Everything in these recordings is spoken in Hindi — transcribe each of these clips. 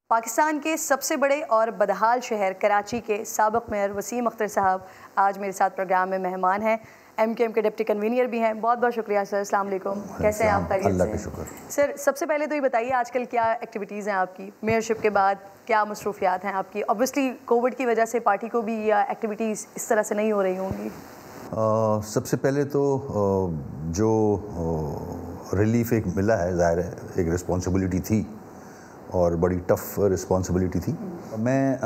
पाकिस्तान के सबसे बड़े और बदहाल शहर कराची के साबिक़ मेयर वसीम अख्तर साहब आज मेरे साथ प्रोग्राम में मेहमान हैं। एमकेएम के डिप्टी कन्वीनर भी हैं। बहुत बहुत शुक्रिया सर। अस्सलाम वालेकुम। कैसे हैं आप? अल्लाह का शुक्र। सर सबसे पहले तो ये बताइए आजकल क्या एक्टिविटीज़ हैं आपकी मेयरशिप के बाद, क्या मसरूफियात हैं आपकी? ऑब्वियसली कोविड की वजह से पार्टी को भी एक्टिविटीज़ इस तरह से नहीं हो रही होंगी। सबसे पहले तो जो रिलीफ एक मिला है, ज़ाहिर है एक रिस्पॉन्सिबिलिटी थी और बड़ी टफ रिस्पॉन्सिबिलिटी थी। मैं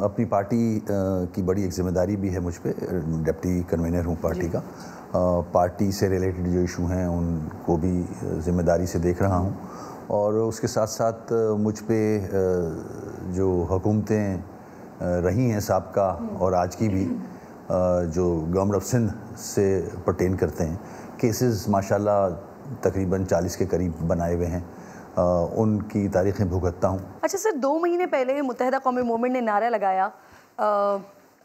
अपनी पार्टी की बड़ी एक ज़िम्मेदारी भी है मुझ पे, डिप्टी कन्वीनर हूँ पार्टी का। पार्टी से रिलेटेड जो इशू हैं उनको भी ज़िम्मेदारी से देख रहा हूँ और उसके साथ साथ मुझ पे जो हुकूमतें रही हैं साबका और आज की भी, जो गवर्नमेंट ऑफ सिंध से पर्टेन करते हैं, केसेस माशाल्लाह तकरीबन 40 के करीब बनाए हुए हैं, उनकी तारीखें भुगतता हूँ। अच्छा सर, 2 महीने पहले मुत्तहिदा कौमी मूवमेंट ने नारा लगाया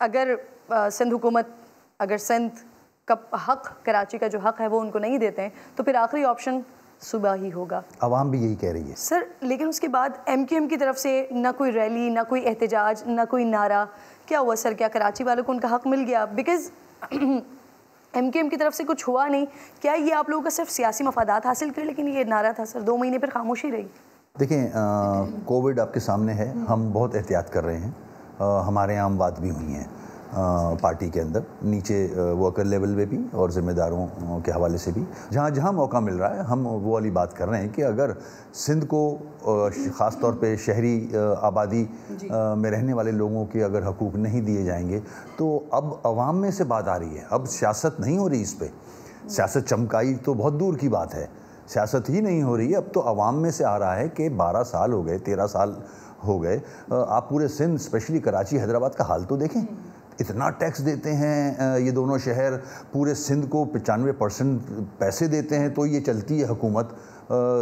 अगर सिंध हुकूमत अगर सिंध का हक, कराची का जो हक है वो उनको नहीं देते हैं तो फिर आखिरी ऑप्शन सूबा ही होगा। आवाम भी यही कह रही है सर, लेकिन उसके बाद एमकेएम की तरफ से ना कोई रैली, ना कोई एहतजाज, ना कोई नारा। क्या हुआ सर? क्या कराची वालों को उनका हक मिल गया? बिकॉज एमकेएम की तरफ से कुछ हुआ नहीं। क्या ये आप लोगों का सिर्फ सियासी मफादात हासिल कर, लेकिन ये नारा था सर, 2 महीने पर खामोशी रही। देखें, कोविड आपके सामने है, हम बहुत एहतियात कर रहे हैं। हमारे यहाँ बात भी हुई हैं पार्टी के अंदर, नीचे वर्कर लेवल पे भी और ज़िम्मेदारों के हवाले से भी। जहाँ जहाँ मौका मिल रहा है हम वो वाली बात कर रहे हैं कि अगर सिंध को ख़ास तौर पे शहरी आबादी में रहने वाले लोगों के अगर हकूक़ नहीं दिए जाएंगे तो अब अवाम में से बात आ रही है। अब सियासत नहीं हो रही इस पर। सियासत चमकाई तो बहुत दूर की बात है, सियासत ही नहीं हो रही है। अब तो अवाम में से आ रहा है कि 12 साल हो गए, 13 साल हो गए, आप पूरे सिंध स्पेशली कराची हैदराबाद का हाल तो देखें। इतना टैक्स देते हैं ये दोनों शहर, पूरे सिंध को 95% पैसे देते हैं तो ये चलती है हुकूमत।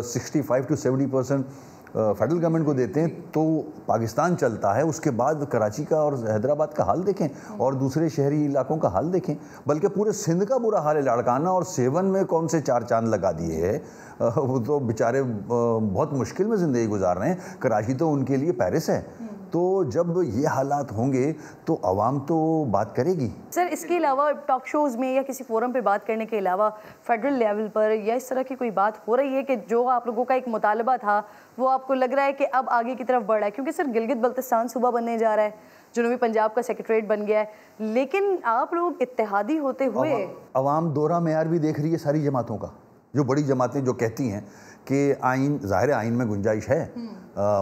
65 to 70% फेडरल गवर्नमेंट को देते हैं तो पाकिस्तान चलता है। उसके बाद कराची का और हैदराबाद का हाल देखें और दूसरे शहरी इलाकों का हाल देखें, बल्कि पूरे सिंध का बुरा हाल है। लाड़काना और सेवन में कौन से 4 चांद लगा दिए हैं, वो तो बेचारे बहुत मुश्किल में ज़िंदगी गुजार रहे हैं। कराची तो उनके लिए पेरिस है। तो जब ये हालात होंगे तो आवाम तो बात करेगी। सर, इसके अलावा टॉक शोज़ में या किसी फोरम पे बात करने के अलावा फेडरल लेवल पर या इस तरह की कोई बात हो रही है कि जो आप लोगों का एक मुतालबा था वो आपको लग रहा है कि अब आगे की तरफ बढ़ रहा है? क्योंकि सर गिलगित बल्तिस्तान सूबा बनने जा रहा है, जनूबी पंजाब का सेक्रेटरीट बन गया है, लेकिन आप लोग इत्तेहादी होते हुए अवाम दोहरा मेयार भी देख रही है सारी जमातों का। जो बड़ी जमातें जो कहती हैं कि आइन, ज़ाहिर आइन में गुंजाइश है,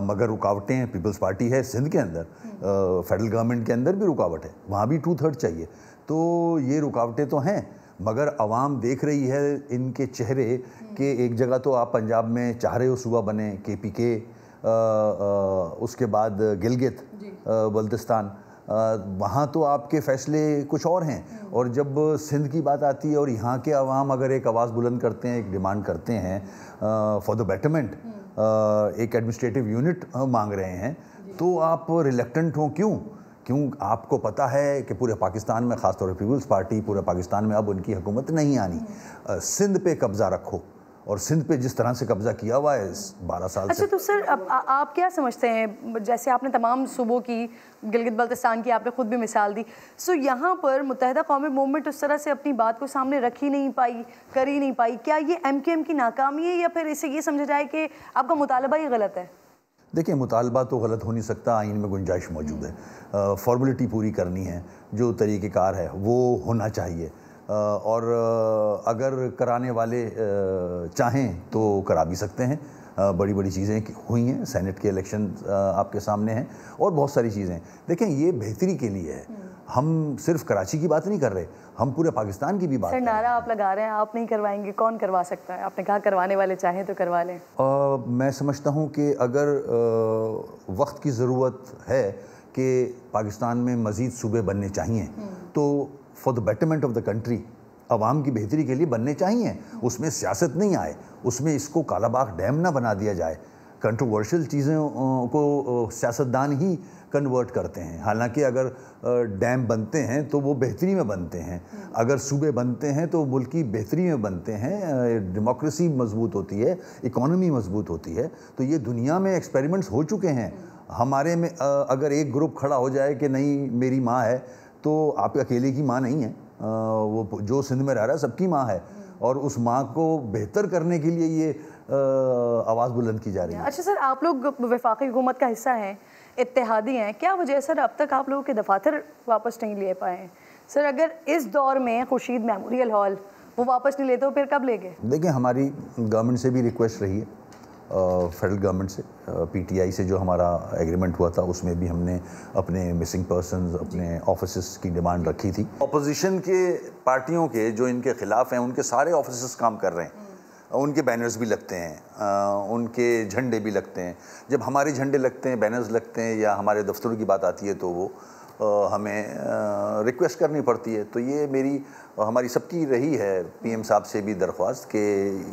मगर रुकावटें पीपल्स पार्टी है सिंध के अंदर, फेडरल गवर्नमेंट के अंदर भी रुकावट है, वहाँ भी 2/3 चाहिए। तो ये रुकावटें तो हैं, मगर अवाम देख रही है इनके चेहरे कि एक जगह तो आप पंजाब में चाह रहे हो सूबा बने KPK, उसके बाद गिलगित बल्तिस्तान, वहाँ तो आपके फ़ैसले कुछ और हैं। और जब सिंध की बात आती है और यहाँ के अवाम अगर एक आवाज़ बुलंद करते हैं, एक डिमांड करते हैं फॉर द बेटरमेंट, एक एडमिनिस्ट्रेटिव यूनिट मांग रहे हैं, तो आप रिलेक्टेंट हो क्यों? आपको पता है कि पूरे पाकिस्तान में, ख़ासतौर पर पीपल्स पार्टी, पूरे पाकिस्तान में अब उनकी हुकूमत नहीं आनी। सिंध पे कब्ज़ा रखो, और सिंध पे जिस तरह से कब्ज़ा किया हुआ है 12 साल से। अच्छा, तो सर अब आप क्या समझते हैं, जैसे आपने तमाम सूबों की, गिलगित बल्तिस्तान की आपने खुद भी मिसाल दी, सो यहाँ पर मुत्तहिदा कौमी मूवमेंट उस तरह से अपनी बात को सामने रख ही नहीं पाई, कर ही नहीं पाई? क्या ये एमकेएम की नाकामी है या फिर इसे ये समझा जाए कि आपका मुतालबा ही गलत है? देखिए, मुतालबा तो गलत हो नहीं सकता, आइन में गुंजाइश मौजूद है। फॉर्मेलिटी पूरी करनी है, जो तरीक़ेकार है वो होना चाहिए, और अगर कराने वाले चाहें तो करा भी सकते हैं। बड़ी बड़ी चीज़ें हुई हैं, सेनेट के इलेक्शन आपके सामने हैं और बहुत सारी चीज़ें। देखें, ये बेहतरी के लिए है। हम सिर्फ कराची की बात नहीं कर रहे, हम पूरे पाकिस्तान की भी बात कर रहे हैं। नारा आप लगा रहे हैं, आप नहीं करवाएंगे, कौन करवा सकता है? आपने कहा करवाने वाले चाहें तो करवा लें। मैं समझता हूँ कि अगर वक्त की ज़रूरत है कि पाकिस्तान में मज़ीद सूबे बनने चाहिए तो for the betterment of the country, अवाम की बेहतरी के लिए बनने चाहिए। उसमें सियासत नहीं आए, उसमें इसको कालाबाग डैम ना बना दिया जाए। कंट्रोवर्शियल चीज़ों को सियासतदान ही कन्वर्ट करते हैं। हालांकि अगर डैम बनते हैं तो वो बेहतरी में बनते हैं, अगर सूबे बनते हैं तो मुल्क की बेहतरी में बनते हैं, डेमोक्रेसी मजबूत होती है, इकॉनमी मजबूत होती है। तो ये दुनिया में एक्सपेरिमेंट्स हो चुके हैं हमारे में अगर एक ग्रुप खड़ा हो जाए कि नहीं मेरी माँ है, तो आप अकेले की माँ नहीं है, वो जो सिंध में रह रहा है सबकी माँ है, और उस माँ को बेहतर करने के लिए ये आवाज़ बुलंद की जा रही है। अच्छा सर, आप लोग वफाकी हुकूमत का हिस्सा हैं, इत्तेहादी हैं, क्या वजह सर अब तक आप लोगों के दफातर वापस नहीं ले पाए हैं? सर अगर इस दौर में खुर्शीद मेमोरियल हॉल वो वापस नहीं लेते तो फिर कब लेंगे? देखिए, हमारी गवर्नमेंट से भी रिक्वेस्ट रही है, फेडरल गवर्नमेंट से, पीटीआई से जो हमारा एग्रीमेंट हुआ था उसमें भी हमने अपने मिसिंग पर्सन्स, अपने ऑफिसर्स की डिमांड रखी थी। अपोजिशन के पार्टियों के जो इनके खिलाफ हैं उनके सारे ऑफिसर्स काम कर रहे हैं, उनके बैनर्स भी लगते हैं, उनके झंडे भी लगते हैं। जब हमारे झंडे लगते हैं, बैनर्स लगते हैं, या हमारे दफ्तरों की बात आती है तो वो हमें रिक्वेस्ट करनी पड़ती है। तो ये हमारी सबकी रही है पीएम साहब से भी दरख्वास्त कि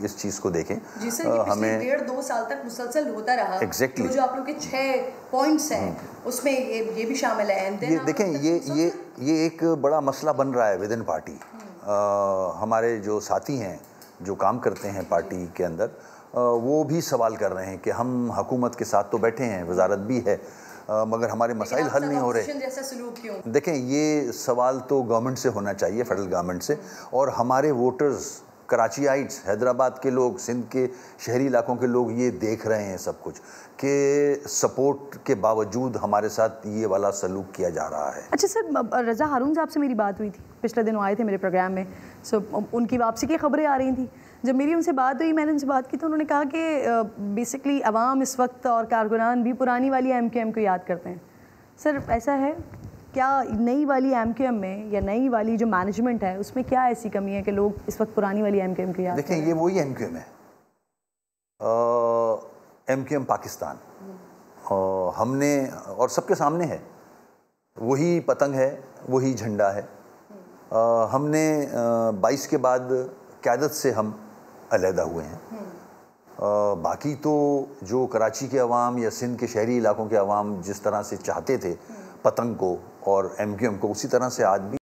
इस चीज़ को देखें। जी सर, ये हमें 1.5-2 साल तक मुसलसल होता रहा। Exactly। तो जो आप लोग के 6 पॉइंट्स हैं उसमें ये भी शामिल है। ये देखें, ये एक बड़ा मसला बन रहा है विद इन पार्टी। हमारे जो साथी हैं जो काम करते हैं पार्टी के अंदर, वो भी सवाल कर रहे हैं कि हम हुकूमत के साथ तो बैठे हैं, वजारत भी है, मगर हमारे मसाइल हल नहीं हो रहे। जैसा सलूक क्यों? देखें, ये सवाल तो गवर्नमेंट से होना चाहिए, फेडरल गवर्नमेंट से, और हमारे वोटर्स, कराचीआइट्स, हैदराबाद के लोग, सिंध के शहरी इलाकों के लोग ये देख रहे हैं सब कुछ कि सपोर्ट के बावजूद हमारे साथ ये वाला सलूक किया जा रहा है। अच्छा सर, रज़ा हारून साहब से मेरी बात हुई थी, पिछले दिनों आए थे मेरे प्रोग्राम में। उनकी वापसी की खबरें आ रही थी। जब मेरी उनसे बात हुई, मैंने उनसे बात की तो उन्होंने कहा कि बेसिकली अवाम इस वक्त और कारकुनान भी पुरानी वाली एमक्यूएम को याद करते हैं। सर ऐसा है क्या? नई वाली एमक्यूएम में या नई वाली जो मैनेजमेंट है उसमें क्या ऐसी कमी है कि लोग इस वक्त पुरानी वाली एमक्यूएम को याद देखें, ये वही एमक्यूएम है, एमक्यूएम पाकिस्तान, हमने और सबके सामने है, वही पतंग है, वही झंडा है। हमने 22 के बाद क़यादत से हम अलहदा हुए हैं। बाकी तो जो कराची के अवाम या सिंध के शहरी इलाकों के अवाम जिस तरह से चाहते थे पतंग को और एमक्यूएम को, उसी तरह से आज भी